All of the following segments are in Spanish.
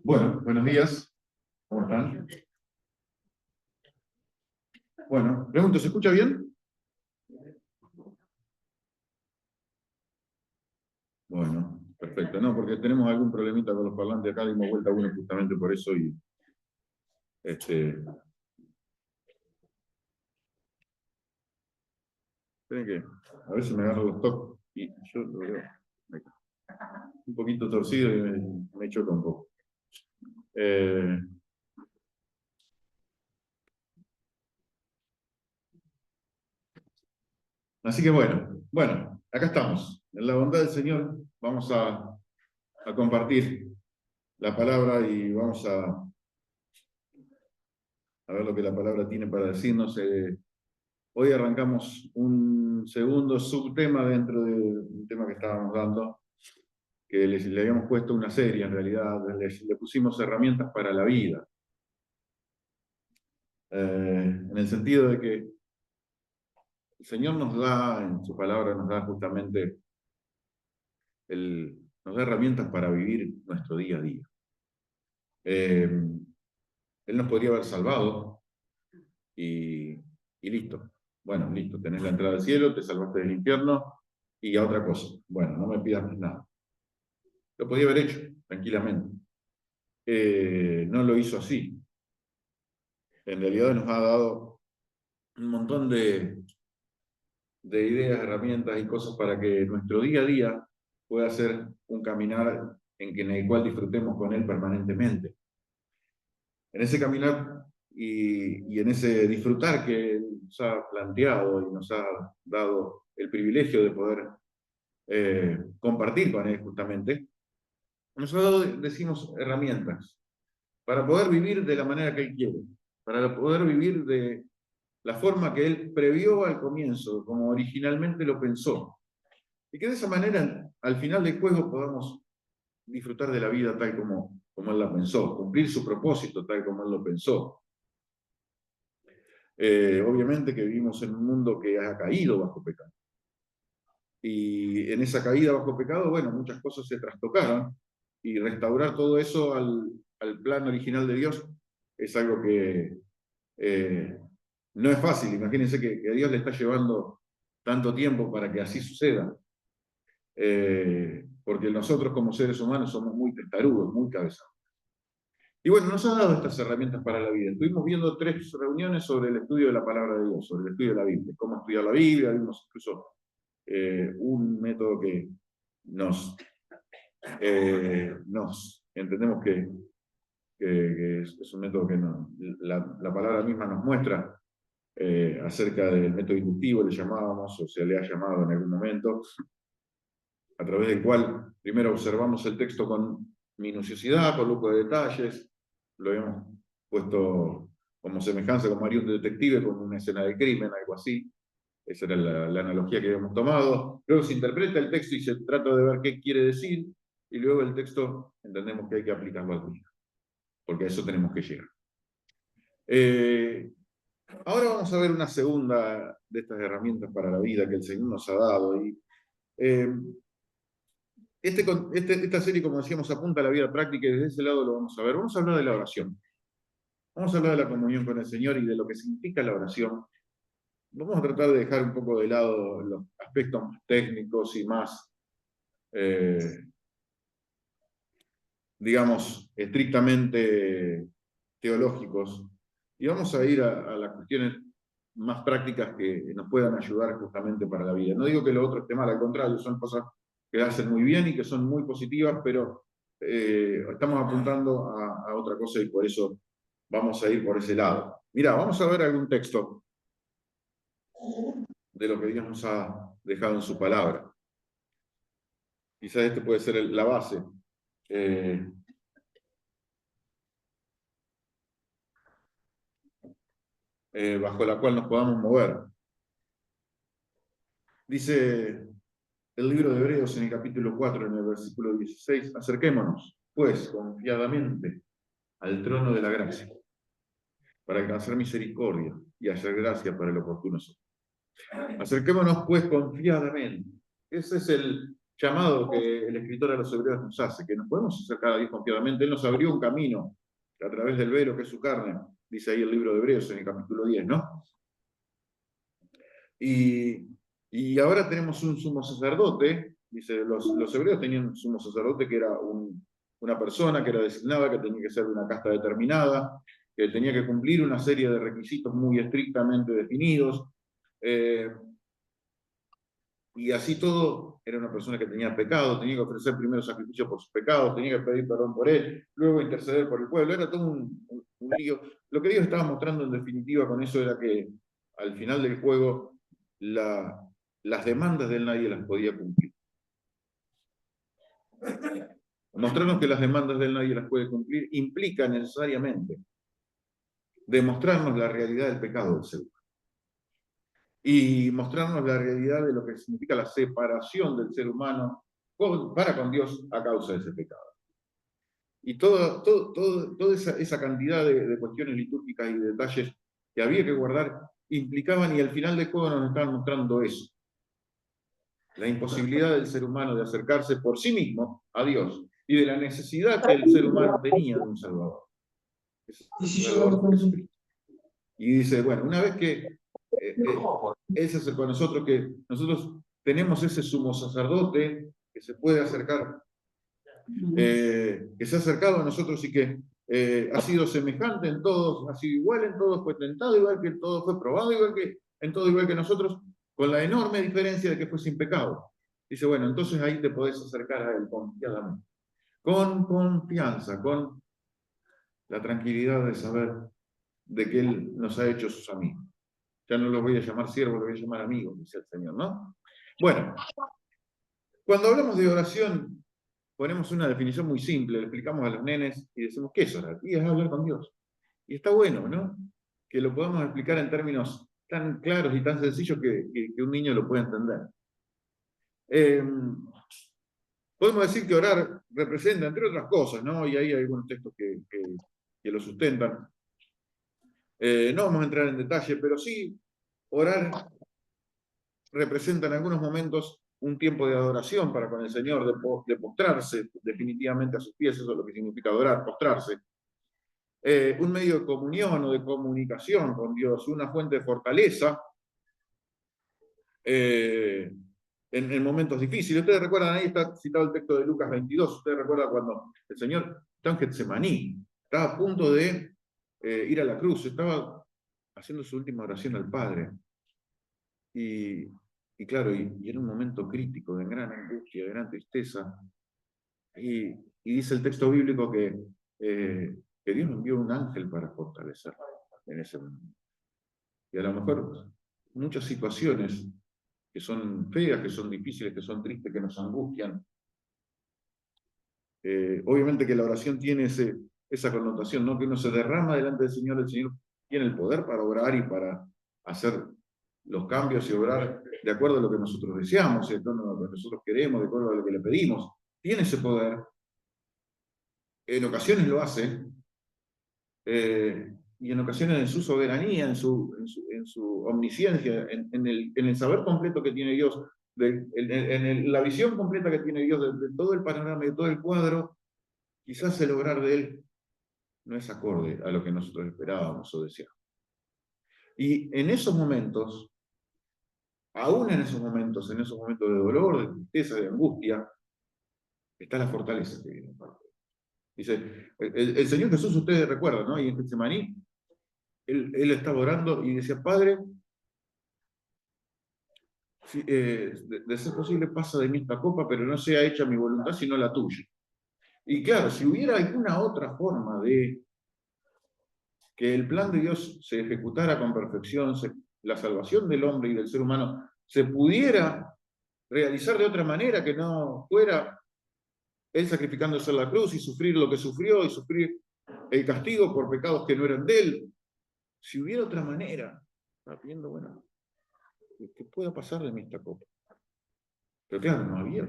Bueno, buenos días. ¿Cómo están? Bueno, pregunto, ¿se escucha bien? Bueno, perfecto. No, porque tenemos algún problemita con los parlantes acá, dimos vuelta a uno justamente por eso y esperen que a ver si me agarro los toques y yo lo veo un poquito torcido y me choca un poco. Eh, Así que bueno, acá estamos. En la bondad del Señor vamos a compartir la palabra y vamos a ver lo que la palabra tiene para decirnos. Hoy arrancamos un segundo subtema dentro de un tema que estábamos dando, que le habíamos puesto una serie en realidad, le pusimos herramientas para la vida. En el sentido de que el Señor nos da, en su palabra, nos da justamente, nos da herramientas para vivir nuestro día a día. Él nos podría haber salvado y listo. Bueno, listo, tenés la entrada al cielo, te salvaste del infierno y a otra cosa. Bueno, no me pidas más nada. Lo podía haber hecho, tranquilamente. No lo hizo así. En realidad nos ha dado un montón de ideas, herramientas y cosas para que nuestro día a día pueda ser un caminar en el cual disfrutemos con Él permanentemente. En ese caminar y en ese disfrutar que Él nos ha planteado y nos ha dado el privilegio de poder compartir con Él justamente, nos ha dado, decimos, herramientas para poder vivir de la manera que Él quiere, para poder vivir de la forma que Él previó al comienzo, como originalmente lo pensó. Y que de esa manera, al final del juego, podamos disfrutar de la vida tal como Él la pensó, cumplir su propósito tal como Él lo pensó. Obviamente que vivimos en un mundo que ha caído bajo pecado. Y en esa caída bajo pecado, bueno, muchas cosas se trastocaron y restaurar todo eso al plan original de Dios es algo que no es fácil. Imagínense que a Dios le está llevando tanto tiempo para que así suceda. Porque nosotros como seres humanos somos muy testarudos, muy cabezones. Y bueno, nos ha dado estas herramientas para la vida. Estuvimos viendo 3 reuniones sobre el estudio de la palabra de Dios, sobre el estudio de la Biblia, cómo estudiar la Biblia, vimos incluso un método que nos entendemos que es un método que la palabra misma nos muestra acerca del método inductivo, le llamábamos, o se le ha llamado en algún momento, a través del cual primero observamos el texto con minuciosidad, con lujo de detalles, lo hemos puesto como semejanza, como haría un detective con una escena de crimen, algo así. Esa era la analogía que habíamos tomado. Luego se interpreta el texto y se trata de ver qué quiere decir, y luego el texto entendemos que hay que aplicarlo al día, porque a eso tenemos que llegar. Ahora vamos a ver una segunda de estas herramientas para la vida que el Señor nos ha dado. Y, esta serie, como decíamos, apunta a la vida práctica y desde ese lado lo vamos a ver. Vamos a hablar de la oración. Vamos a hablar de la comunión con el Señor y de lo que significa la oración. Vamos a tratar de dejar un poco de lado los aspectos más técnicos y más, digamos, estrictamente teológicos. Y vamos a ir a las cuestiones más prácticas que nos puedan ayudar justamente para la vida. No digo que lo otro esté mal, al contrario, son cosas que hacen muy bien y que son muy positivas, pero estamos apuntando a otra cosa y por eso vamos a ir por ese lado. Mira, vamos a ver algún texto de lo que Dios nos ha dejado en su palabra. Quizás este puede ser la base. Bajo la cual nos podamos mover. Dice el libro de Hebreos en el capítulo 4, en el versículo 16, acerquémonos, pues, confiadamente al trono de la gracia, para alcanzar misericordia y hacer gracia para el oportuno socorro. Acerquémonos pues confiadamente. Ese es el llamado que el escritor a los hebreos nos hace, que nos podemos acercar a Dios confiadamente. Él nos abrió un camino a través del velo que es su carne, dice ahí el libro de Hebreos en el capítulo 10, ¿no? Y ahora tenemos un sumo sacerdote, dice, los hebreos tenían un sumo sacerdote que era una persona que era designada, que tenía que ser de una casta determinada, que tenía que cumplir una serie de requisitos muy estrictamente definidos, eh, y así todo, era una persona que tenía pecado, tenía que ofrecer primero sacrificio por sus pecados, tenía que pedir perdón por él, luego interceder por el pueblo, era todo un lío. Lo que Dios estaba mostrando en definitiva con eso era que al final del juego las demandas de él nadie las podía cumplir. Mostrarnos que las demandas de él nadie las puede cumplir implica necesariamente demostrarnos la realidad del pecado del ser humano y mostrarnos la realidad de lo que significa la separación del ser humano para con Dios a causa de ese pecado. Y toda esa cantidad de cuestiones litúrgicas y de detalles que había que guardar implicaban, y al final del juego nos estaban mostrando eso. La imposibilidad del ser humano de acercarse por sí mismo a Dios y de la necesidad que el ser humano tenía de un Salvador. Ese Salvador Jesucristo. Y dice, bueno, una vez que Él se acercó a nosotros, que nosotros tenemos ese sumo sacerdote que se puede acercar, que se ha acercado a nosotros y que ha sido semejante en todos, ha sido igual en todos, fue tentado igual que en todos, fue probado igual que en todo igual que nosotros, con la enorme diferencia de que fue sin pecado. Dice, bueno, entonces ahí te podés acercar a Él confiadamente, con confianza, con la tranquilidad de saber de que Él nos ha hecho sus amigos. Ya no los voy a llamar siervos, los voy a llamar amigos, dice el Señor, ¿no? Bueno, cuando hablamos de oración, ponemos una definición muy simple, le explicamos a los nenes y decimos, ¿qué es orar? Y es hablar con Dios. Y está bueno, ¿no? Que lo podamos explicar en términos tan claros y tan sencillos que un niño lo pueda entender. Podemos decir que orar representa, entre otras cosas, ¿no? Y ahí hay algunos textos que lo sustentan. No vamos a entrar en detalle, pero sí, orar representa en algunos momentos un tiempo de adoración para con el Señor, de postrarse definitivamente a sus pies, eso es lo que significa adorar, postrarse. Un medio de comunión o de comunicación con Dios, una fuente de fortaleza en momentos difíciles. Ustedes recuerdan, ahí está citado el texto de Lucas 22, ustedes recuerdan cuando el Señor está en Getsemaní, estaba a punto de ir a la cruz, estaba haciendo su última oración al Padre. Y claro, y en un momento crítico, de gran angustia, de gran tristeza, y dice el texto bíblico que Dios envió un ángel para fortalecerlo en ese momento. Y a lo mejor muchas situaciones que son feas, que son difíciles, que son tristes, que nos angustian. Obviamente que la oración tiene esa connotación, ¿no? Que uno se derrama delante del Señor, el Señor tiene el poder para orar y para hacer los cambios y obrar de acuerdo a lo que nosotros deseamos, de acuerdo a lo que nosotros queremos, de acuerdo a lo que le pedimos. Tiene ese poder. En ocasiones lo hace, y en ocasiones en su soberanía, en su omnisciencia, en el saber completo que tiene Dios, la visión completa que tiene Dios de todo el panorama, de todo el cuadro, quizás el obrar de Él no es acorde a lo que nosotros esperábamos o deseábamos. Y en esos momentos, aún en esos momentos de dolor, de tristeza, de angustia, está la fortaleza que viene en parte. Dice, el Señor Jesús, ustedes recuerdan, ¿no? Y en Getsemaní, él estaba orando y decía, Padre, si, de ser posible pasa de mí esta copa, pero no sea hecha mi voluntad, sino la tuya. Y claro, si hubiera alguna otra forma de que el plan de Dios se ejecutara con perfección, la salvación del hombre y del ser humano se pudiera realizar de otra manera, que no fuera Él sacrificándose en la cruz y sufrir lo que sufrió y sufrir el castigo por pecados que no eran de Él. Si hubiera otra manera, estaba pidiendo, bueno, que pueda pasar de mí esta copa. Pero claro, no había.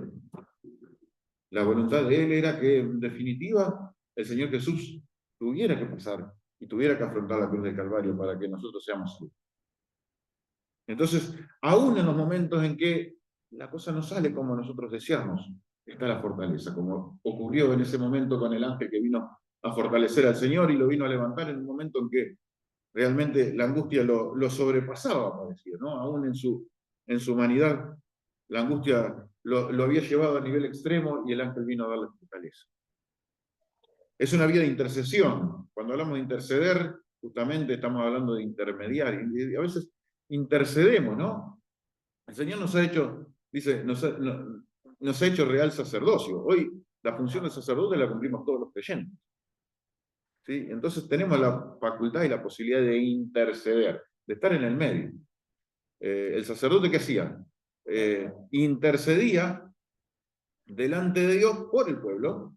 La voluntad de Él era que, en definitiva, el Señor Jesús tuviera que pasar y tuviera que afrontar la cruz del Calvario para que nosotros seamos salvos. Entonces, aún en los momentos en que la cosa no sale como nosotros deseamos, está la fortaleza, como ocurrió en ese momento con el ángel que vino a fortalecer al Señor y lo vino a levantar en un momento en que realmente la angustia lo sobrepasaba, parecía, ¿no? Aún en su humanidad, la angustia lo había llevado a nivel extremo y el ángel vino a darle fortaleza. Es una vía de intercesión. Cuando hablamos de interceder, justamente estamos hablando de intermediar. Y a veces intercedemos, ¿no? El Señor nos ha hecho, dice, nos ha hecho real sacerdocio. Hoy la función de sacerdote la cumplimos todos los creyentes. ¿Sí? Entonces tenemos la facultad y la posibilidad de interceder, de estar en el medio. El sacerdote, ¿qué hacía? Intercedía delante de Dios por el pueblo.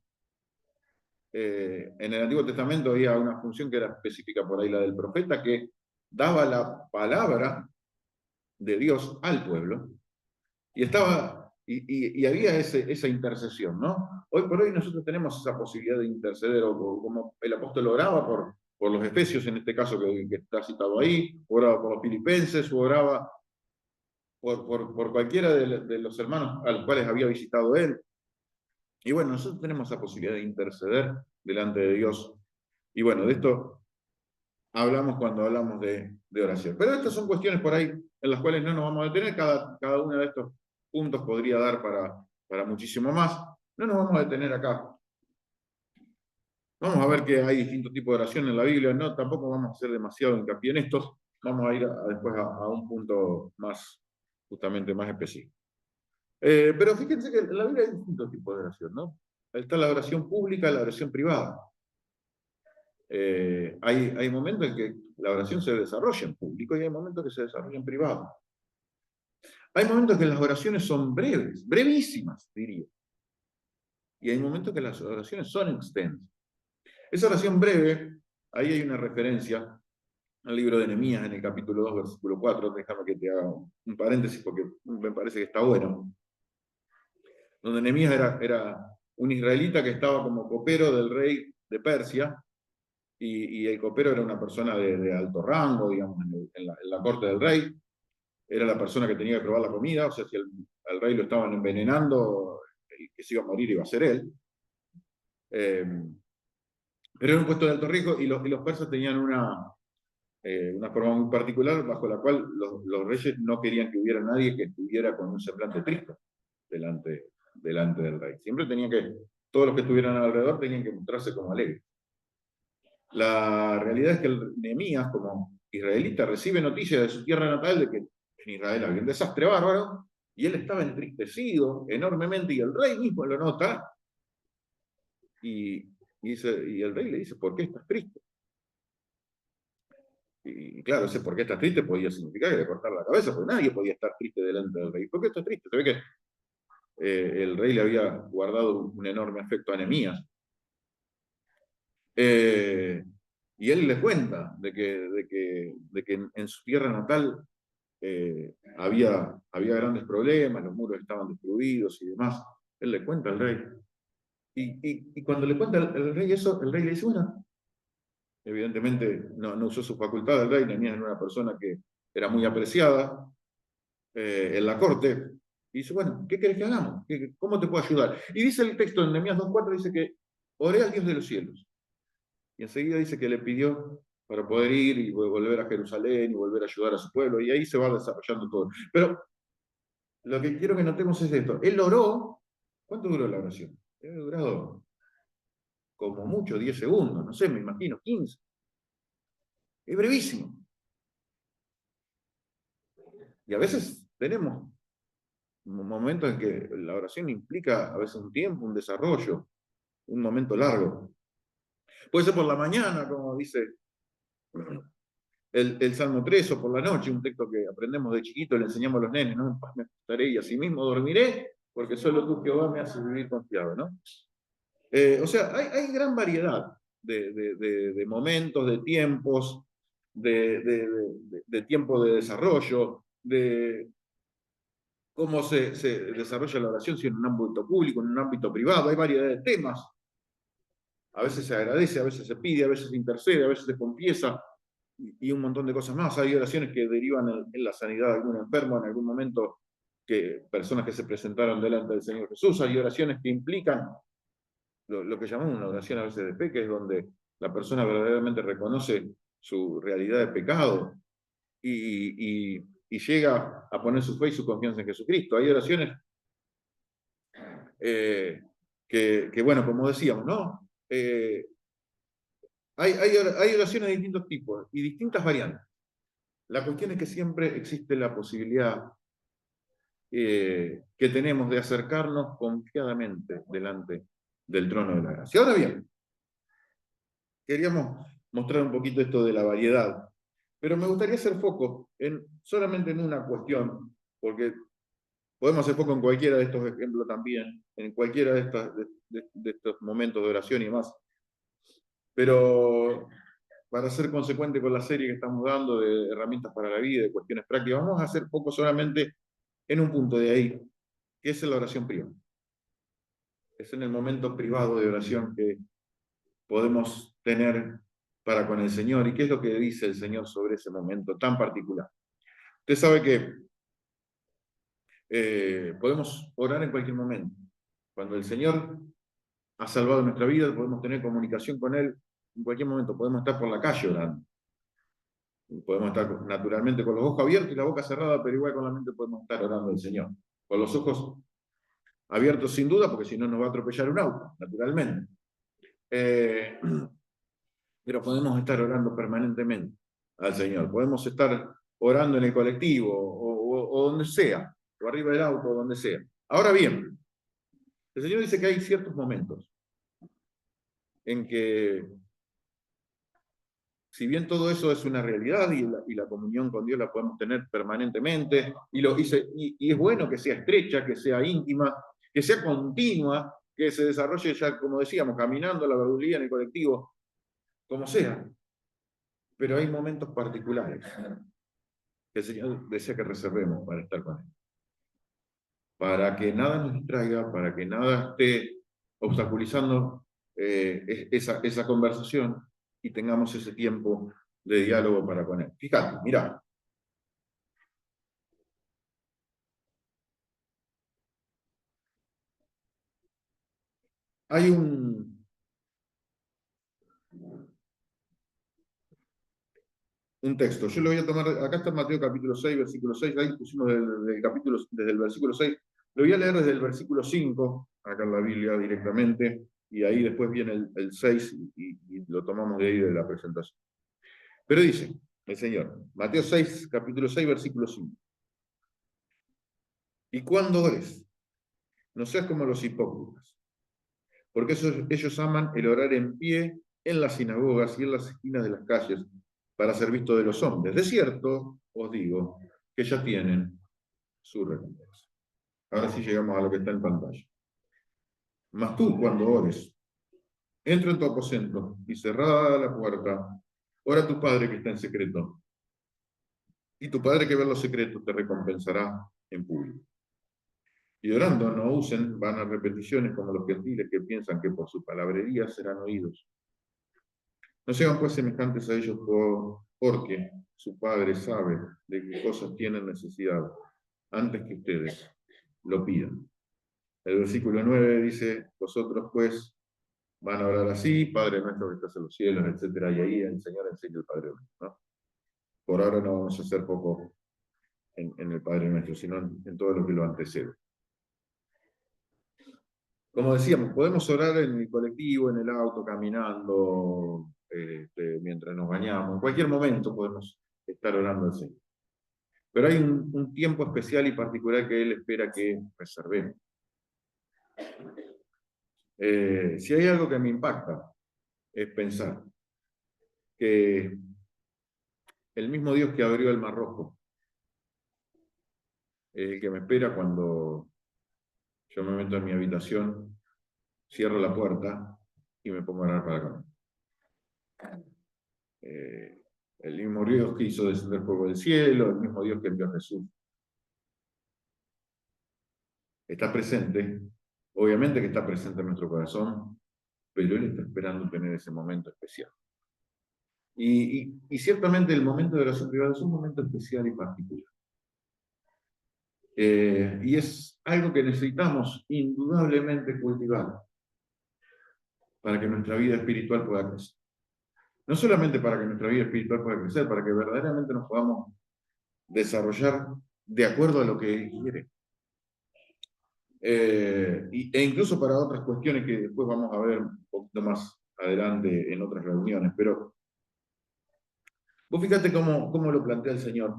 En el Antiguo Testamento había una función que era específica por ahí, la del profeta, que daba la palabra de Dios al pueblo, y había esa intercesión, ¿no? Hoy por hoy nosotros tenemos esa posibilidad de interceder, o como el apóstol oraba por los efesios, en este caso que está citado ahí, oraba por los filipenses, o oraba por cualquiera de los hermanos a los cuales había visitado él. Y bueno, nosotros tenemos esa posibilidad de interceder delante de Dios. Y bueno, de esto hablamos cuando hablamos de oración. Pero estas son cuestiones por ahí en las cuales no nos vamos a detener. Cada uno de estos puntos podría dar para muchísimo más. No nos vamos a detener acá. Vamos a ver que hay distintos tipos de oración en la Biblia. No, tampoco vamos a hacer demasiado hincapié en estos. Vamos a ir después a un punto más, justamente más específico. Pero fíjense que en la Biblia hay distintos tipos de oración, ¿no? Está la oración pública y la oración privada. Hay momentos en que la oración se desarrolla en público y hay momentos que se desarrolla en privado. Hay momentos que las oraciones son breves, brevísimas, diría. Y hay momentos que las oraciones son extensas. Esa oración breve, ahí hay una referencia al libro de Nehemías en el capítulo 2, versículo 4. Déjame que te haga un paréntesis porque me parece que está bueno. Donde Nehemías era un israelita que estaba como copero del rey de Persia, y el copero era una persona de alto rango, digamos, en la corte del rey. Era la persona que tenía que probar la comida, o sea, si al rey lo estaban envenenando, el que se iba a morir iba a ser él. Pero era un puesto de alto riesgo, y los persas tenían una forma muy particular bajo la cual los reyes no querían que hubiera nadie que estuviera con un semblante triste delante del rey. Siempre todos los que estuvieran alrededor tenían que mostrarse como alegres. La realidad es que Nehemías, como israelita, recibe noticias de su tierra natal de que en Israel había un desastre bárbaro, y él estaba entristecido enormemente, y el rey mismo lo nota, y el rey le dice, ¿por qué estás triste? Y claro, ese por qué estás triste podía significar que le cortar la cabeza, porque nadie podía estar triste delante del rey. ¿Por qué estás triste? Se ve que el rey le había guardado un enorme afecto a Nehemías. Y él le cuenta de que en su tierra natal había grandes problemas, los muros estaban destruidos y demás. Él le cuenta al rey. Y cuando le cuenta al rey eso, el rey le dice, bueno, evidentemente no usó su facultad el rey. Nehemías era una persona que era muy apreciada en la corte. Y dice, bueno, ¿qué querés que hagamos? ¿Cómo te puedo ayudar? Y dice el texto en Nehemías 2:4, dice que oré al Dios de los cielos. Y enseguida dice que le pidió para poder ir y volver a Jerusalén y volver a ayudar a su pueblo, y ahí se va desarrollando todo. Pero lo que quiero que notemos es esto. Él oró. ¿Cuánto duró la oración? Debe haber durado como mucho 10 segundos, no sé, me imagino 15. Es brevísimo. Y a veces tenemos momentos en que la oración implica a veces un tiempo, un desarrollo, un momento largo. Puede ser por la mañana, como dice el Salmo 3, o por la noche, un texto que aprendemos de chiquito, le enseñamos a los nenes, ¿no? En paz me acostaré y asimismo dormiré, porque solo tú, Jehová, me haces vivir confiado, ¿no? O sea, hay gran variedad de momentos, de tiempos, de tiempo de desarrollo, de cómo se desarrolla la oración, si en un ámbito público, en un ámbito privado. Hay variedad de temas. A veces se agradece, a veces se pide, a veces se intercede, a veces se confiesa. y un montón de cosas más. Hay oraciones que derivan en la sanidad de algún enfermo en algún momento, personas que se presentaron delante del Señor Jesús. Hay oraciones que implican lo que llamamos una oración a veces de fe, que es donde la persona verdaderamente reconoce su realidad de pecado y llega a poner su fe y su confianza en Jesucristo. Hay oraciones bueno, como decíamos, ¿no? Hay oraciones de distintos tipos y distintas variantes. La cuestión es que siempre existe la posibilidad que tenemos de acercarnos confiadamente delante del trono de la gracia. Ahora bien, queríamos mostrar un poquito esto de la variedad, pero me gustaría hacer foco solamente en una cuestión, porque podemos hacer foco en cualquiera de estos ejemplos también, en cualquiera de estos momentos de oración y más. Pero para ser consecuente con la serie que estamos dando de herramientas para la vida, de cuestiones prácticas, vamos a hacer foco solamente en un punto de ahí, que es en la oración privada. Es en el momento privado de oración que podemos tener para con el Señor. ¿Y qué es lo que dice el Señor sobre ese momento tan particular? Usted sabe que podemos orar en cualquier momento. Cuando el Señor ha salvado nuestra vida, podemos tener comunicación con Él en cualquier momento. Podemos estar por la calle orando. Podemos estar naturalmente con los ojos abiertos y la boca cerrada, pero igual con la mente podemos estar orando al Señor. Con los ojos abiertos sin duda, porque si no nos va a atropellar un auto, naturalmente. Pero podemos estar orando permanentemente al Señor. Podemos estar orando en el colectivo o donde sea, o arriba del auto, o donde sea. Ahora bien, el Señor dice que hay ciertos momentos en que, si bien todo eso es una realidad y la comunión con Dios la podemos tener permanentemente, y es bueno que sea estrecha, que sea íntima, que sea continua, que se desarrolle ya, como decíamos, caminando a la verdulía en el colectivo, como sea. Pero hay momentos particulares que el Señor desea que reservemos para estar con Él. Para que nada nos distraiga, para que nada esté obstaculizando esa conversación y tengamos ese tiempo de diálogo para con Él. Fíjate, mirá. Hay un texto, yo lo voy a tomar, acá está Mateo capítulo 6, versículo 6, ahí pusimos desde el versículo 6, lo voy a leer desde el versículo 5, acá en la Biblia directamente, y ahí después viene el 6 y lo tomamos de ahí de la presentación. Pero dice el Señor, Mateo 6, capítulo 6, versículo 5. Y cuando ores, no seas como los hipócritas, porque ellos aman el orar en pie en las sinagogas y en las esquinas de las calles para ser visto de los hombres. De cierto, os digo, que ya tienen su recompensa. Ahora sí llegamos a lo que está en pantalla. Mas tú, cuando ores, entra en tu aposento y cerrada la puerta, ora a tu Padre que está en secreto. Y tu Padre que ve los secretos te recompensará en público. Y orando no usen vanas repeticiones como los gentiles que piensan que por su palabrería serán oídos. No sean pues semejantes a ellos porque su Padre sabe de qué cosas tienen necesidad antes que ustedes lo pidan. El versículo 9 dice, vosotros pues van a orar así, Padre nuestro que estás en los cielos, etc. Y ahí el Señor enseña el Padre nuestro, ¿no? Por ahora no vamos a hacer poco en el Padre nuestro, sino en todo lo que lo antecede. Como decíamos, podemos orar en el colectivo, en el auto, caminando, mientras nos bañamos, en cualquier momento podemos estar orando al Señor. Pero hay un tiempo especial y particular que Él espera que reservemos. Si hay algo que me impacta, es pensar que el mismo Dios que abrió el Mar Rojo, el que me espera cuando yo me meto en mi habitación, cierro la puerta y me pongo a orar para con Él. El mismo Dios que hizo descender fuego del cielo, el mismo Dios que envió a Jesús. Está presente, obviamente que está presente en nuestro corazón, pero Él está esperando tener ese momento especial. Y ciertamente el momento de oración privada es un momento especial y particular. Y es algo que necesitamos indudablemente cultivar para que nuestra vida espiritual pueda crecer. No solamente para que nuestra vida espiritual pueda crecer, para que verdaderamente nos podamos desarrollar de acuerdo a lo que Él quiere. E incluso para otras cuestiones que después vamos a ver un poquito más adelante en otras reuniones. Pero vos fíjate cómo lo plantea el Señor.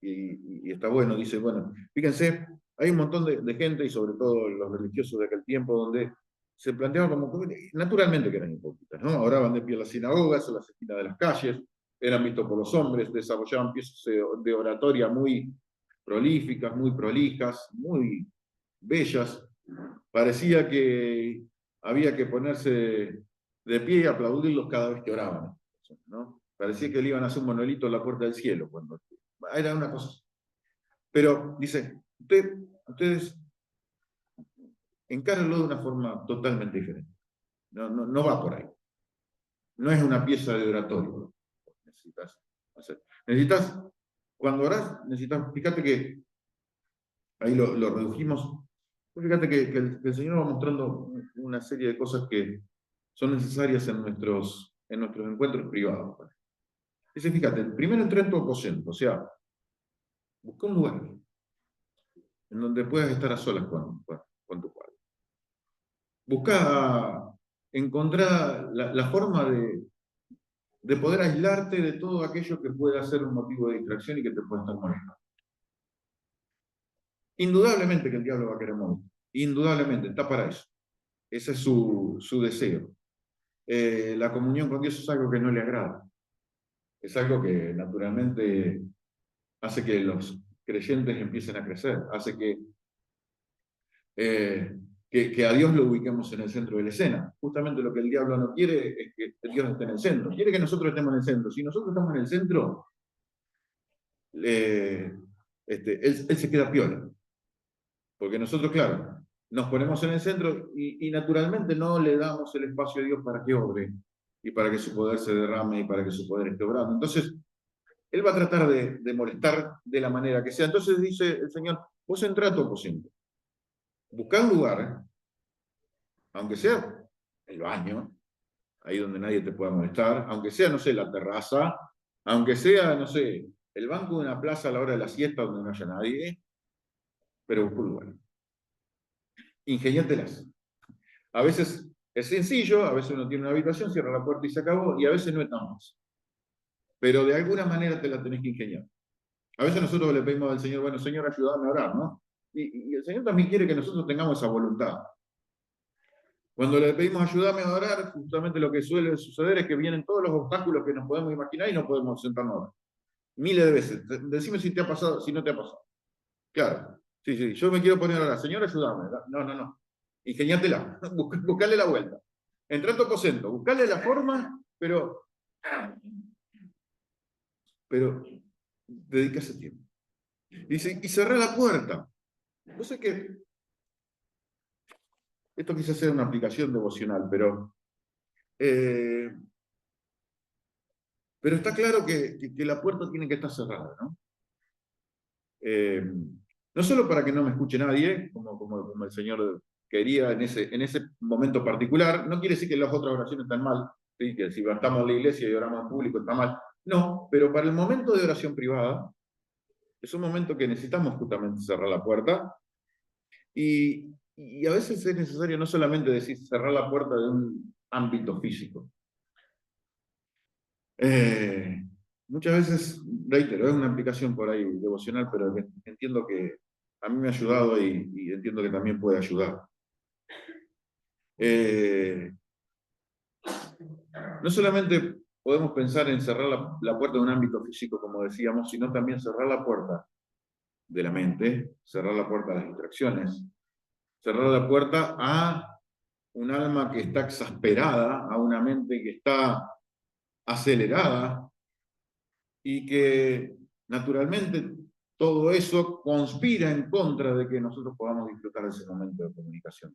Y está bueno, dice, bueno, fíjense, hay un montón de gente, y sobre todo los religiosos de aquel tiempo, donde se planteaba como, naturalmente que eran hipócritas, ¿no? Oraban de pie en las sinagogas, en las esquinas de las calles, eran vistos por los hombres, desarrollaban piezas de oratoria muy prolíficas, muy prolijas, muy bellas. Parecía que había que ponerse de pie y aplaudirlos cada vez que oraban, ¿no? Parecía que le iban a hacer un monolito en la puerta del cielo, cuando era una cosa. Pero dice, ustedes encárenlo de una forma totalmente diferente. No va por ahí. No es una pieza de oratorio. Necesitas hacer. Cuando orás, fíjate que ahí lo redujimos. Fíjate que el Señor va mostrando una serie de cosas que son necesarias en nuestros encuentros privados. Dice, fíjate, primero entra en tu aposento, o sea, busca un lugar en donde puedas estar a solas con tu Padre. Busca encontrar la forma de poder aislarte de todo aquello que pueda ser un motivo de distracción y que te pueda estar molestando. Indudablemente que el diablo va a querer morir. Indudablemente, está para eso. Ese es su deseo. La comunión con Dios es algo que no le agrada. Es algo que naturalmente hace que los creyentes empiecen a crecer, hace que a Dios lo ubiquemos en el centro de la escena. Justamente lo que el diablo no quiere es que Dios esté en el centro. Quiere que nosotros estemos en el centro. Si nosotros estamos en el centro, él se queda piola. Porque nosotros, claro, nos ponemos en el centro y naturalmente no le damos el espacio a Dios para que obre y para que su poder se derrame y para que su poder esté obrando. Entonces, él va a tratar de molestar de la manera que sea. Entonces dice el Señor, vos entrá a tu aposento. Buscá un lugar, aunque sea el baño, ahí donde nadie te pueda molestar, aunque sea, no sé, la terraza, aunque sea, no sé, el banco de una plaza a la hora de la siesta donde no haya nadie, pero busca un lugar. Ingeniátelas. A veces es sencillo, a veces uno tiene una habitación, cierra la puerta y se acabó, y a veces no es tan fácil. Pero de alguna manera te la tenés que ingeniar. A veces nosotros le pedimos al Señor, bueno, Señor, ayúdame a orar, ¿no? Y el Señor también quiere que nosotros tengamos esa voluntad. Cuando le pedimos ayúdame a orar, justamente lo que suele suceder es que vienen todos los obstáculos que nos podemos imaginar y no podemos sentarnos a orar. Miles de veces. Decime si te ha pasado, si no te ha pasado. Claro. Sí, yo me quiero poner a orar. Señor, ayúdame. No. Ingeniátela. Buscale la vuelta. Entra en tu aposento. Buscale la forma, pero dedica ese tiempo. Dice, y cerrá la puerta. Yo sé que esto quizás sea una aplicación devocional, pero está claro que la puerta tiene que estar cerrada, ¿no? No solo para que no me escuche nadie, como el Señor quería en ese momento particular, no quiere decir que las otras oraciones están mal, ¿sí? Que si estamos en la iglesia y oramos en público está mal, no, pero para el momento de oración privada, es un momento que necesitamos justamente cerrar la puerta, y a veces es necesario no solamente decir cerrar la puerta de un ámbito físico. Muchas veces, reitero, es una aplicación por ahí devocional, pero entiendo que a mí me ha ayudado y entiendo que también puede ayudar. No solamente podemos pensar en cerrar la puerta de un ámbito físico, como decíamos, sino también cerrar la puerta de la mente, cerrar la puerta a las distracciones, cerrar la puerta a un alma que está exasperada, a una mente que está acelerada y que naturalmente todo eso conspira en contra de que nosotros podamos disfrutar de ese momento de comunicación.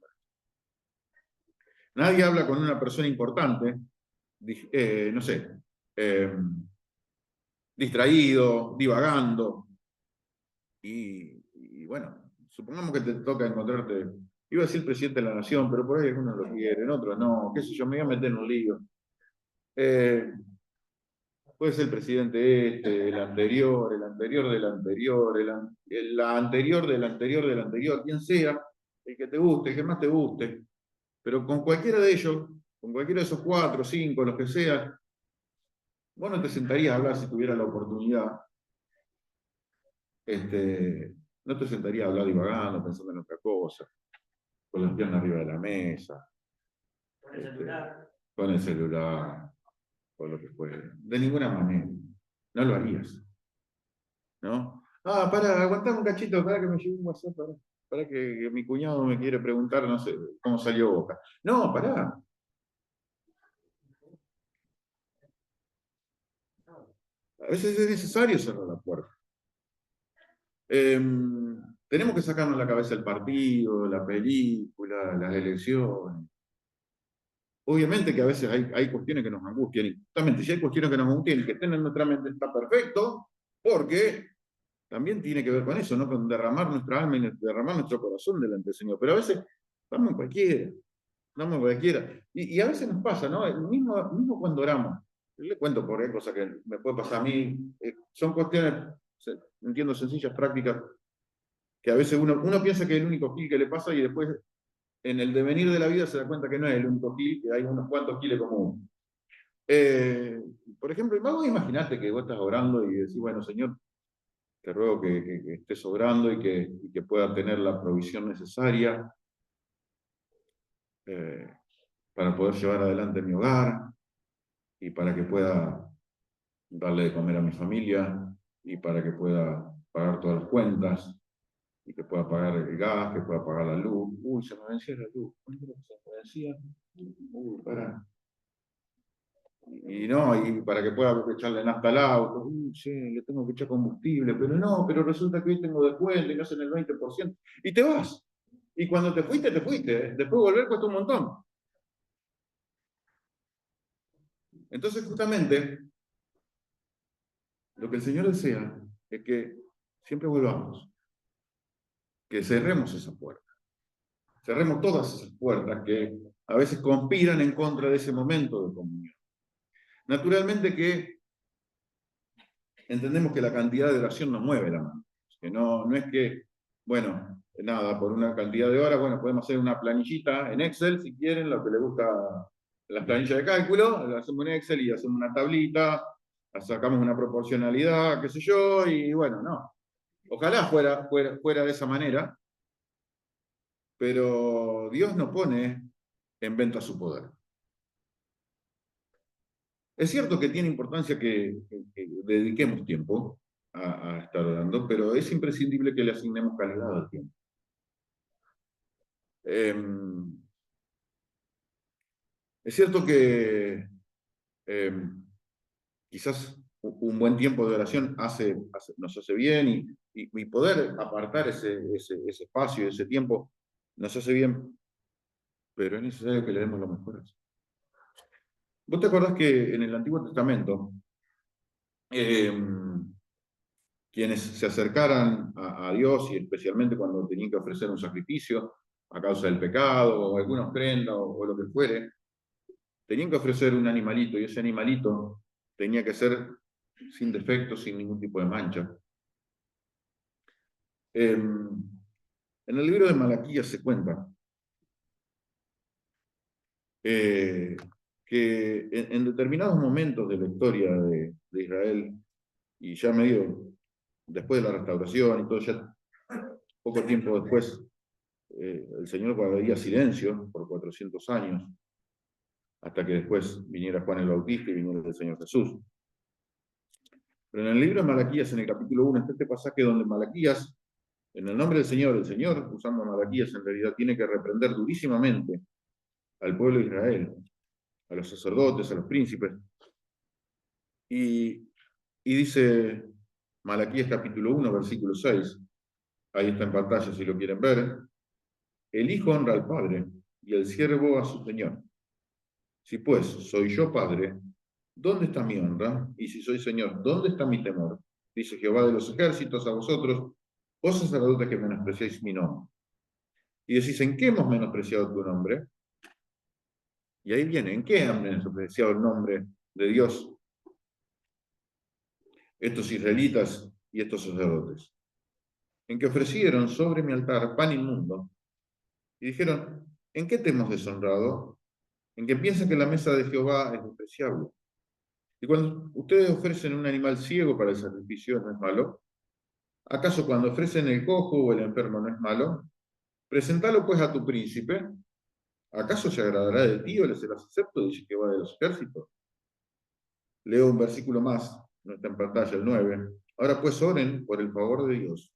Nadie habla con una persona importante, no sé, distraído, divagando. Y bueno, supongamos que te toca encontrarte, iba a decir presidente de la nación, pero por ahí algunos lo quieren, otros no, qué sé yo, me voy a meter en un lío. Puede ser el presidente este, el anterior, el anterior del anterior, la anterior del anterior del anterior, quien sea, el que te guste, el que más te guste. Pero con cualquiera de ellos, con cualquiera de esos 4, 5, los que sean, vos no te sentarías a hablar si tuvieras la oportunidad. No te sentarías a hablar divagando, pensando en otra cosa, con las piernas arriba de la mesa, con el celular, con lo que fuera. De ninguna manera. No lo harías. ¿No? Ah, para, aguantame un cachito, para que me llegue un WhatsApp, para que mi cuñado me quiere preguntar, no sé, cómo salió Boca. No, pará. A veces es necesario cerrar la puerta. Tenemos que sacarnos la cabeza el partido, la película, las elecciones. Obviamente que a veces hay cuestiones que nos angustian, y justamente si hay cuestiones que nos angustian y que estén en nuestra mente, está perfecto, porque también tiene que ver con eso, ¿no? Con derramar nuestra alma y derramar nuestro corazón delante del Señor. Pero a veces estamos en cualquiera, estamos en cualquiera. Y a veces nos pasa, ¿no? Mismo cuando oramos. Yo le cuento por ahí cosas que me puede pasar a mí. Son cuestiones, entiendo, sencillas, prácticas, que a veces uno piensa que es el único gil que le pasa y después en el devenir de la vida se da cuenta que no es el único gil, que hay unos cuantos giles como uno. Por ejemplo, vos imaginate que vos estás orando y decís, bueno, Señor, te ruego que estés obrando y que pueda tener la provisión necesaria para poder llevar adelante mi hogar y para que pueda darle de comer a mi familia y para que pueda pagar todas las cuentas y que pueda pagar el gas, que pueda pagar la luz. Uy, se me vencía la luz. ¿Cuándo se me vencía? Uy, para. Y no, y para que pueda echarle nafta al auto, sí, le tengo que echar combustible, pero no, pero resulta que hoy tengo descuento y no hacen el 20%, y te vas. Y cuando te fuiste, te fuiste. Después volver cuesta un montón. Entonces, justamente, lo que el Señor desea es que siempre volvamos, que cerremos esa puerta. Cerremos todas esas puertas que a veces conspiran en contra de ese momento de comunión. Naturalmente que entendemos que la cantidad de oración no mueve la mano. Que no es que, bueno, nada, por una cantidad de horas, bueno, podemos hacer una planillita en Excel, si quieren, lo que les gusta las planillas de cálculo, lo hacemos en Excel y hacemos una tablita, sacamos una proporcionalidad, qué sé yo, y bueno, no. Ojalá fuera de esa manera, pero Dios no pone en venta su poder. Es cierto que tiene importancia que dediquemos tiempo a estar orando, pero es imprescindible que le asignemos calidad al tiempo. Es cierto que quizás un buen tiempo de oración nos hace bien y poder apartar ese espacio, ese tiempo, nos hace bien, pero es necesario que le demos lo mejor. ¿Vos te acordás que en el Antiguo Testamento quienes se acercaran a Dios, y especialmente cuando tenían que ofrecer un sacrificio a causa del pecado, o alguna ofrenda, o lo que fuere, tenían que ofrecer un animalito, y ese animalito tenía que ser sin defectos, sin ningún tipo de mancha. En el libro de Malaquías se cuenta que en determinados momentos de la historia de Israel, y ya medio después de la restauración y todo, ya poco tiempo después, el Señor guardaría silencio por 400 años, hasta que después viniera Juan el Bautista y viniera el Señor Jesús. Pero en el libro de Malaquías, en el capítulo 1, está este pasaje donde Malaquías, en el nombre del Señor, usando Malaquías, en realidad tiene que reprender durísimamente al pueblo de Israel, a los sacerdotes, a los príncipes. Y dice Malaquías capítulo 1, versículo 6, ahí está en pantalla si lo quieren ver, el hijo honra al padre y el siervo a su señor. Si pues soy yo padre, ¿dónde está mi honra? Y si soy Señor, ¿dónde está mi temor? Dice Jehová de los ejércitos a vosotros, vos sacerdotes que menospreciáis mi nombre. Y decís, ¿en qué hemos menospreciado tu nombre? Y ahí viene, ¿en qué han menospreciado el nombre de Dios estos israelitas y estos sacerdotes? En que ofrecieron sobre mi altar pan inmundo y dijeron, ¿en qué te hemos deshonrado? En que piensan que la mesa de Jehová es despreciable. Y cuando ustedes ofrecen un animal ciego para el sacrificio, ¿no es malo? ¿Acaso cuando ofrecen el cojo o el enfermo no es malo? Presentalo pues a tu príncipe. ¿Acaso se agradará de ti o le serás acepto? Dice Jehová de los ejércitos. Leo un versículo más, no está en pantalla, el 9. Ahora pues oren por el favor de Dios,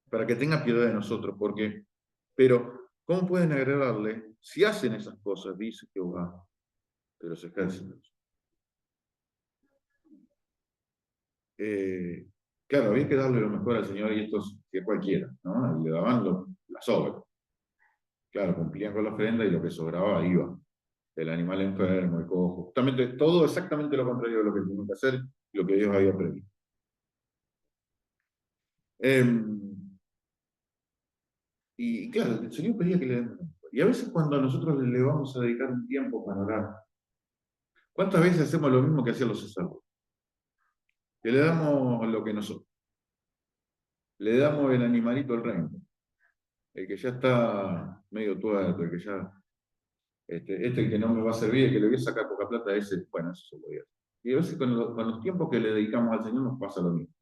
para que tenga piedad de nosotros, pero, ¿cómo pueden agradarle si hacen esas cosas? Dice Jehová de los ejércitos. Claro, había que darle lo mejor al Señor y estos que cualquiera, ¿no? Le daban la sobra. Claro, cumplían con la ofrenda y lo que sobraba iba. El animal enfermo, el cojo, justamente todo exactamente lo contrario de lo que tenían que hacer y lo que Dios había previsto. Y claro, el Señor pedía que le den tiempo. Y a veces cuando nosotros le vamos a dedicar un tiempo para orar, ¿cuántas veces hacemos lo mismo que hacían los sacerdotes? Que le damos lo que nosotros, le damos el animalito al reino, el que ya está medio tuerto, el que ya, el que no me va a servir, el que le voy a sacar poca plata, ese, bueno, eso se lo voy a hacer. Y a veces con los tiempos que le dedicamos al Señor nos pasa lo mismo.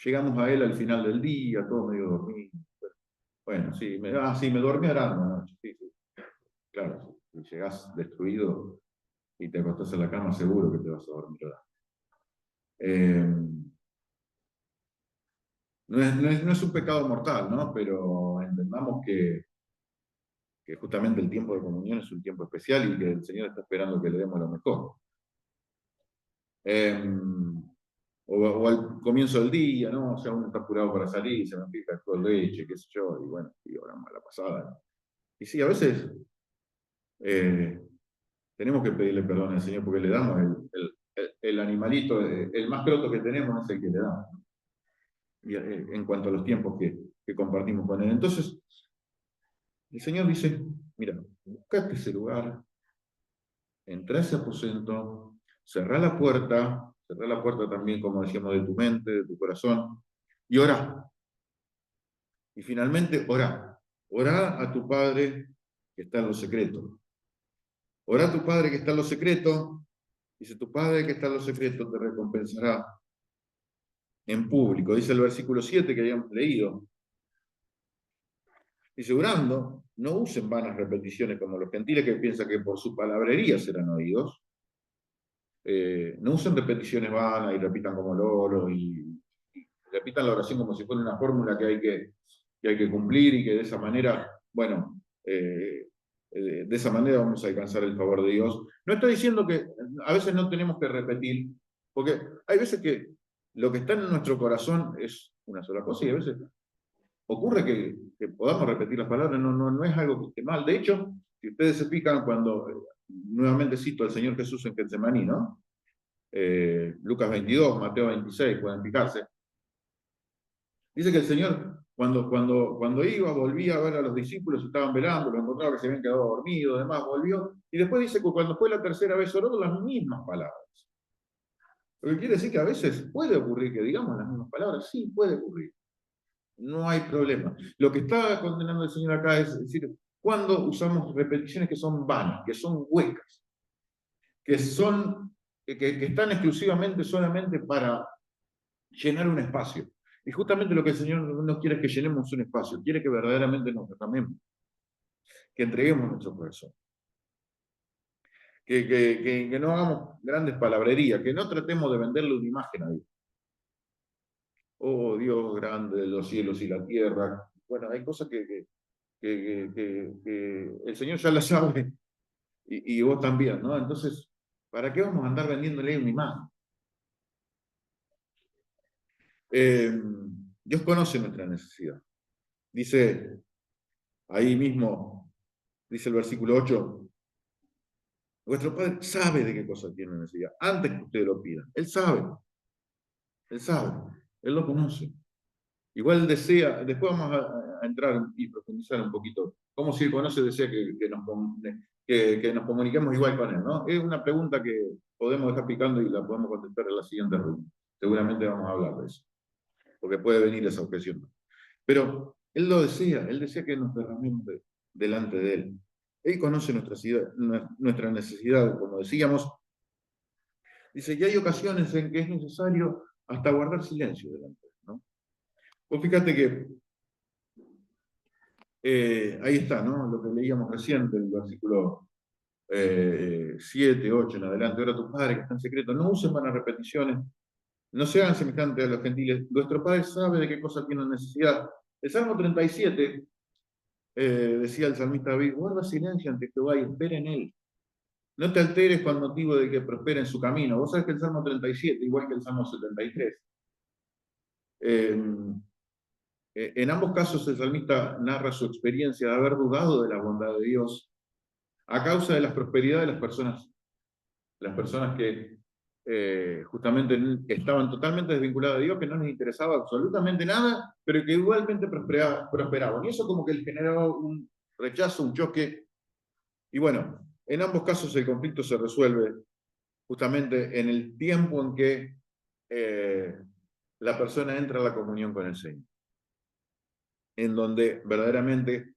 Llegamos a Él al final del día, todo medio dormido. Bueno, sí, sí, me dormí orando anoche. Sí, sí, claro, si llegás destruido y te acostás en la cama, seguro que te vas a dormir orando. No es un pecado mortal, ¿no? Pero entendamos que justamente el tiempo de comunión es un tiempo especial y que el Señor está esperando que le demos lo mejor. O al comienzo del día, ¿no? O sea, uno está apurado para salir, se me pica el leche, qué sé yo, y bueno, y ahora mala pasada. Y sí, a veces eh, tenemos que pedirle perdón al Señor porque le damos el animalito, el más croto que tenemos es el que le damos, y, en cuanto a los tiempos que compartimos con Él. Entonces, el Señor dice, mira, buscate ese lugar, entra a ese aposento, cerrá la puerta también, como decíamos, de tu mente, de tu corazón, y orá. Y finalmente, orá. Orá a tu Padre que está en lo secreto. Orá a tu Padre que está en lo secreto. Dice, tu Padre que está en lo secreto te recompensará en público. Dice el versículo 7 que habíamos leído. Dice, orando, no usen vanas repeticiones como los gentiles que piensan que por su palabrería serán oídos. No usen repeticiones vanas y repitan como loros y repitan la oración como si fuera una fórmula que hay que cumplir y que de esa manera, bueno, de esa manera vamos a alcanzar el favor de Dios. No estoy diciendo que a veces no tenemos que repetir, porque hay veces que lo que está en nuestro corazón es una sola cosa y a veces ocurre que podamos repetir las palabras, no es algo que esté mal. De hecho, si ustedes se fijan cuando, nuevamente cito al Señor Jesús en Getsemaní, ¿no? Lucas 22, Mateo 26, pueden fijarse. Dice que el Señor, cuando iba, volvía a ver a los discípulos, estaban velando, lo encontraba que se habían quedado dormidos, además volvió, y después dice que cuando fue la tercera vez oró las mismas palabras. Lo que quiere decir que a veces puede ocurrir que digamos las mismas palabras, sí, puede ocurrir. No hay problema. Lo que está condenando el Señor acá es decir, cuando usamos repeticiones que son vanas, que son huecas, que están exclusivamente solamente para llenar un espacio. Y justamente lo que el Señor no quiere es que llenemos un espacio, quiere que verdaderamente nos derramemos, que entreguemos nuestro corazón, que no hagamos grandes palabrerías, que no tratemos de venderle una imagen a Dios. Oh Dios grande de los cielos y la tierra. Bueno, hay cosas que el Señor ya las sabe y vos también, ¿no? Entonces, ¿para qué vamos a andar vendiéndole una imagen? Dios conoce nuestra necesidad. Dice ahí mismo, dice el versículo 8, Vuestro Padre sabe de qué cosas tiene necesidad, antes que ustedes lo pidan. Él sabe, Él lo conoce. Igual desea, después vamos a entrar y profundizar un poquito. ¿Cómo si Él conoce desea que nos comuniquemos igual con Él? ¿No? Es una pregunta que podemos dejar picando y la podemos contestar en la siguiente reunión. Seguramente vamos a hablar de eso, porque puede venir esa objeción. Pero Él lo desea, Él desea que nos derramemos delante de Él. Él conoce nuestra necesidad, como decíamos. Dice que hay ocasiones en que es necesario hasta guardar silencio delante de Él, ¿no? Pues fíjate que ahí está, ¿no? Lo que leíamos recién del versículo 7, 8 en adelante. Ahora tu Padre que está en secreto, no usen vanas repeticiones, no sean semejantes a los gentiles. Nuestro Padre sabe de qué cosas tienen necesidad. El Salmo 37 decía el salmista David, guarda silencio ante Jehová y espera en Él. No te alteres con motivo de que prospere en su camino. Vos sabés que el Salmo 37, igual que el Salmo 73, en ambos casos el salmista narra su experiencia de haber dudado de la bondad de Dios a causa de la prosperidad de las personas que justamente estaban totalmente desvinculadas de Dios, que no les interesaba absolutamente nada, pero que igualmente prosperaban. Y eso como que les generaba un rechazo, un choque. Y bueno, en ambos casos el conflicto se resuelve justamente en el tiempo en que la persona entra a la comunión con el Señor, en donde verdaderamente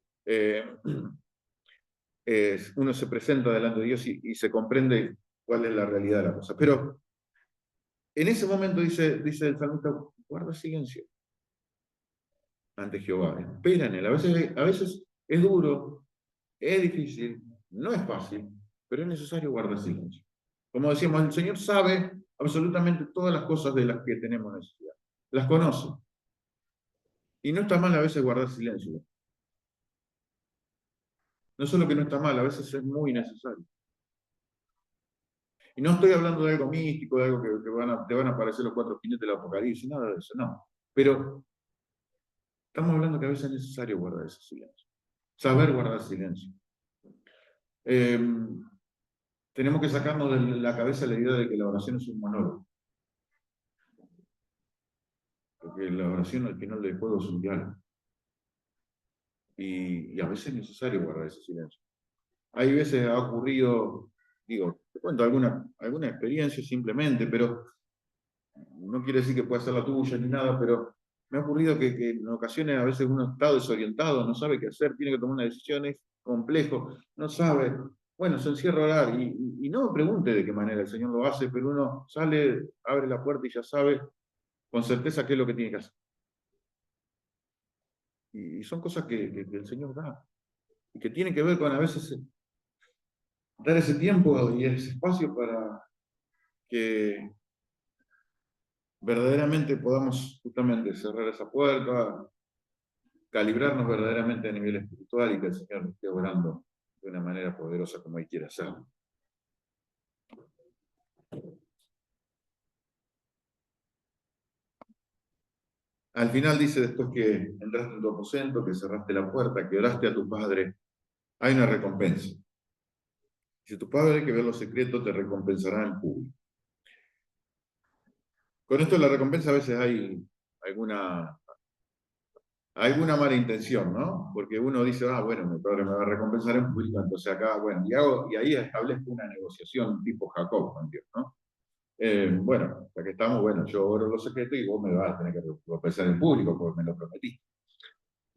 uno se presenta delante de Dios y se comprende cuál es la realidad de la cosa. Pero en ese momento dice el salmista, guarda silencio ante Jehová, espera en Él. A veces es duro, es difícil, no es fácil, pero es necesario guardar silencio. Como decíamos, el Señor sabe absolutamente todas las cosas de las que tenemos necesidad. Las conoce. Y no está mal a veces guardar silencio. No solo que no está mal, a veces es muy necesario. Y no estoy hablando de algo místico, de algo que te van a aparecer los cuatro jinetes del Apocalipsis, nada de eso, no. Pero estamos hablando que a veces es necesario guardar ese silencio. Saber guardar silencio. Tenemos que sacarnos de la cabeza la idea de que la oración es un monólogo. Porque la oración al final del juego es un diálogo. Y a veces es necesario guardar ese silencio. Hay veces ha ocurrido, digo, te cuento alguna experiencia simplemente, pero no quiere decir que pueda ser la tuya ni nada, pero me ha ocurrido que en ocasiones a veces uno está desorientado, no sabe qué hacer, tiene que tomar una decisión, es complejo, no sabe. Bueno, se encierra a orar y no me pregunte de qué manera el Señor lo hace, pero uno sale, abre la puerta y ya sabe con certeza qué es lo que tiene que hacer. Y son cosas que el Señor da y que tienen que ver con a veces dar ese tiempo y ese espacio para que verdaderamente podamos justamente cerrar esa puerta, calibrarnos verdaderamente a nivel espiritual y que el Señor nos esté obrando de una manera poderosa como Él quiere hacerlo. Al final dice, después que entraste en tu aposento, que cerraste la puerta, que oraste a tu Padre, hay una recompensa. Si tu Padre que ve los secretos te recompensará en público. Con esto de la recompensa a veces hay alguna mala intención, ¿no? Porque uno dice, bueno, mi Padre me va a recompensar en público, entonces acá, bueno, y ahí establezco una negociación tipo Jacob con Dios, ¿no? Bueno, ya que estamos, bueno, yo oro los secretos y vos me vas a tener que recompensar en público porque me lo prometiste.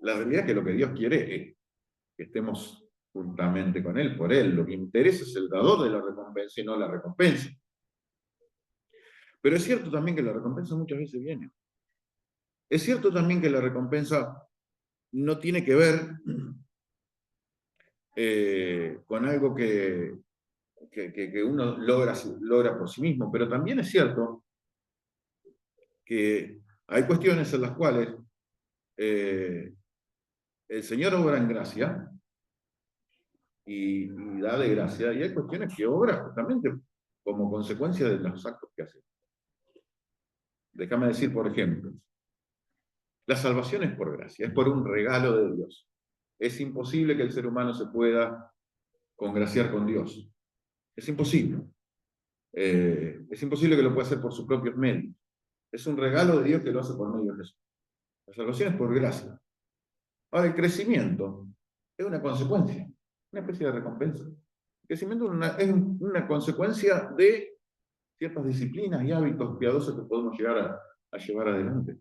La realidad es que lo que Dios quiere es que estemos juntamente con Él, por Él. Lo que interesa es el dador de la recompensa y no la recompensa. Pero es cierto también que la recompensa muchas veces viene. Es cierto también que la recompensa no tiene que ver con algo que uno logra por sí mismo, pero también es cierto que hay cuestiones en las cuales el Señor obra en gracia y da de gracia, y hay cuestiones que obra justamente como consecuencia de los actos que hace. Déjame decir, por ejemplo, la salvación es por gracia, es por un regalo de Dios. Es imposible que el ser humano se pueda congraciar con Dios. Es imposible. Es imposible que lo pueda hacer por sus propios medios. Es un regalo de Dios que lo hace por medio de Jesús. La salvación es por gracia. Ahora, el crecimiento es una consecuencia, una especie de recompensa. El crecimiento es una consecuencia de ciertas disciplinas y hábitos piadosos que podemos llegar a llevar adelante.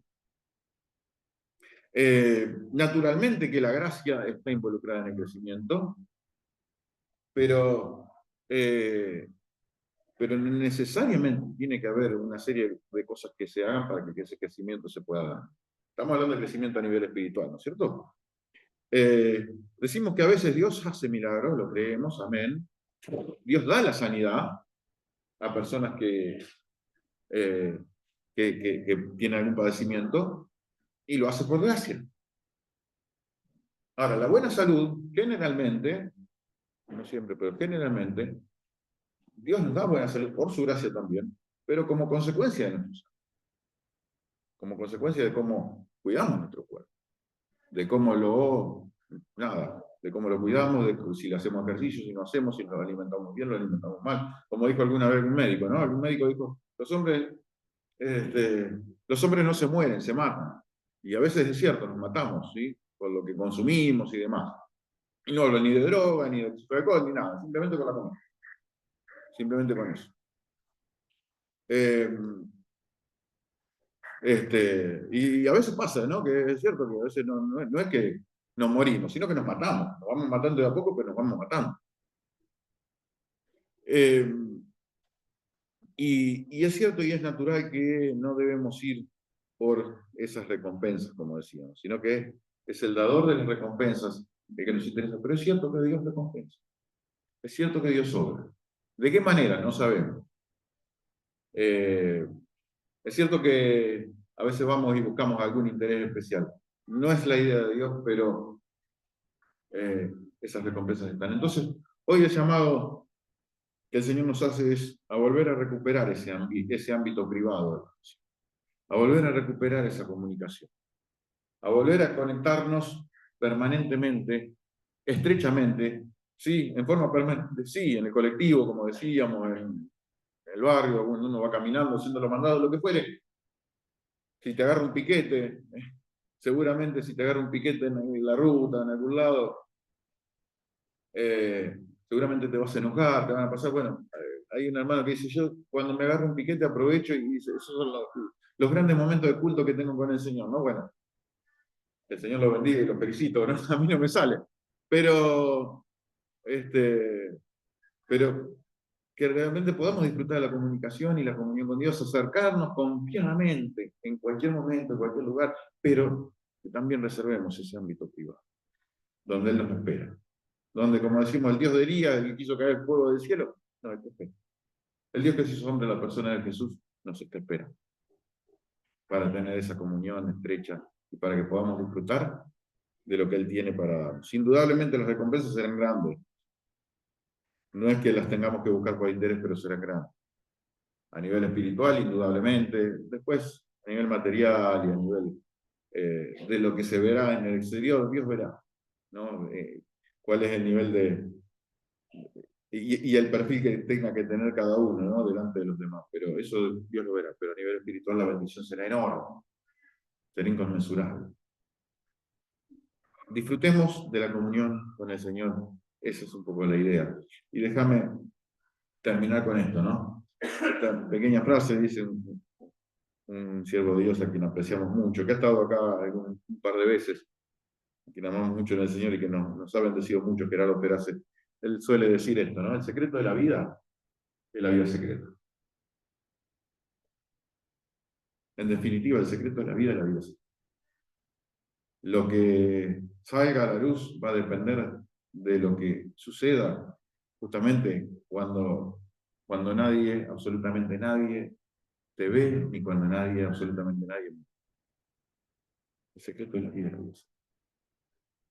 Naturalmente que la gracia está involucrada en el crecimiento, pero necesariamente tiene que haber una serie de cosas que se hagan para que ese crecimiento se pueda dar. Estamos hablando de crecimiento a nivel espiritual, ¿no es cierto? Decimos que a veces Dios hace milagros, lo creemos, amén. Dios da la sanidad a personas que tienen algún padecimiento y lo hace por gracia. Ahora, la buena salud, generalmente, no siempre, pero generalmente, Dios nos da buena salud por su gracia también, pero como consecuencia de nuestra salud, como consecuencia de cómo cuidamos nuestro cuerpo, de cómo de cómo lo cuidamos, de si le hacemos ejercicio, si no hacemos, si nos alimentamos bien, lo alimentamos mal. Como dijo alguna vez un médico, ¿no? Algún médico dijo, los hombres no se mueren, se matan. Y a veces es cierto, nos matamos, ¿sí? Por lo que consumimos y demás. Y no hablo ni de droga, ni de alcohol, ni nada, simplemente con la comida. Simplemente con eso. Y a veces pasa, ¿no? Que es cierto que a veces no es que nos morimos, sino que nos matamos. Nos vamos matando de a poco, pero nos vamos matando. Y es cierto y es natural que no debemos ir por esas recompensas, como decíamos, sino que es el dador de las recompensas el que nos interesa. Pero es cierto que Dios recompensa. Es cierto que Dios obra. ¿De qué manera? No sabemos. Es cierto que a veces vamos y buscamos algún interés especial. No es la idea de Dios, pero esas recompensas están. Entonces, hoy el llamado que el Señor nos hace es a volver a recuperar ese ámbito privado, a volver a recuperar esa comunicación, a volver a conectarnos permanentemente, estrechamente, sí, en forma permanente, sí, en el colectivo, como decíamos, en el barrio, cuando uno va caminando, haciendo los mandados, lo que fuere. Si te agarra un piquete, seguramente si te agarra un piquete en la ruta, en algún lado, seguramente te vas a enojar, te van a pasar, bueno, hay un hermano que dice, yo cuando me agarro un piquete aprovecho y dice, esos son los grandes momentos de culto que tengo con el Señor, ¿no? Bueno, el Señor lo bendiga y lo felicito, ¿no? A mí no me sale. Pero, pero que realmente podamos disfrutar de la comunicación y la comunión con Dios, acercarnos confiadamente en cualquier momento, en cualquier lugar, pero que también reservemos ese ámbito privado, donde Él nos espera. Donde, como decimos, el Dios de Elías, el que quiso caer el fuego del cielo, no, Él te espera. El Dios que se hizo hombre, la persona de Jesús, nos espera para tener esa comunión estrecha y para que podamos disfrutar de lo que Él tiene para darnos. Indudablemente las recompensas serán grandes. No es que las tengamos que buscar por interés, pero serán grandes. A nivel espiritual, indudablemente. Después, a nivel material y a nivel de lo que se verá en el exterior, Dios verá, ¿no? Cuál es el nivel y el perfil que tenga que tener cada uno, ¿no? Delante de los demás. Pero eso Dios lo verá. Pero a nivel espiritual la bendición será enorme, será inconmensurable. Disfrutemos de la comunión con el Señor. Esa es un poco la idea. Y déjame terminar con esto, ¿no? Esta pequeña frase dice un siervo de Dios a quien apreciamos mucho, que ha estado acá un par de veces, a quien amamos mucho en el Señor y que nos ha bendecido mucho, Gerardo Perace. Él suele decir esto, ¿no? El secreto de la vida es la vida secreta. En definitiva, el secreto de la vida es la vida secreta. Lo que salga a la luz va a depender de lo que suceda justamente cuando nadie, absolutamente nadie, te ve, ni cuando nadie, absolutamente nadie. El secreto de la vida es la vida secreta.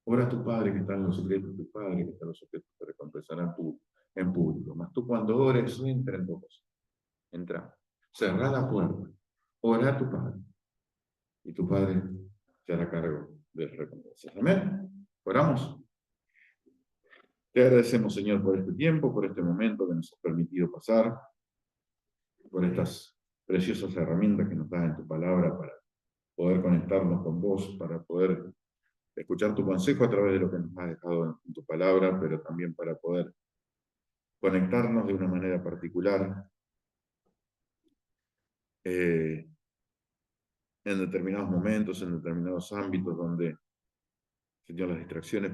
Ora a tu Padre que está en los secretos, tu Padre que está en los secretos te recompensará en público. Mas tú cuando ores, entra en tu cosa. Entra. Cerrá la puerta. Ora a tu Padre. Y tu Padre se hará cargo de las recompensas. Amén. Oramos. Te agradecemos, Señor, por este tiempo, por este momento que nos has permitido pasar, por estas preciosas herramientas que nos das en tu palabra para poder conectarnos con vos, para poder escuchar tu consejo a través de lo que nos has dejado en tu palabra, pero también para poder conectarnos de una manera particular eh, en determinados momentos, en determinados ámbitos donde, Señor, las distracciones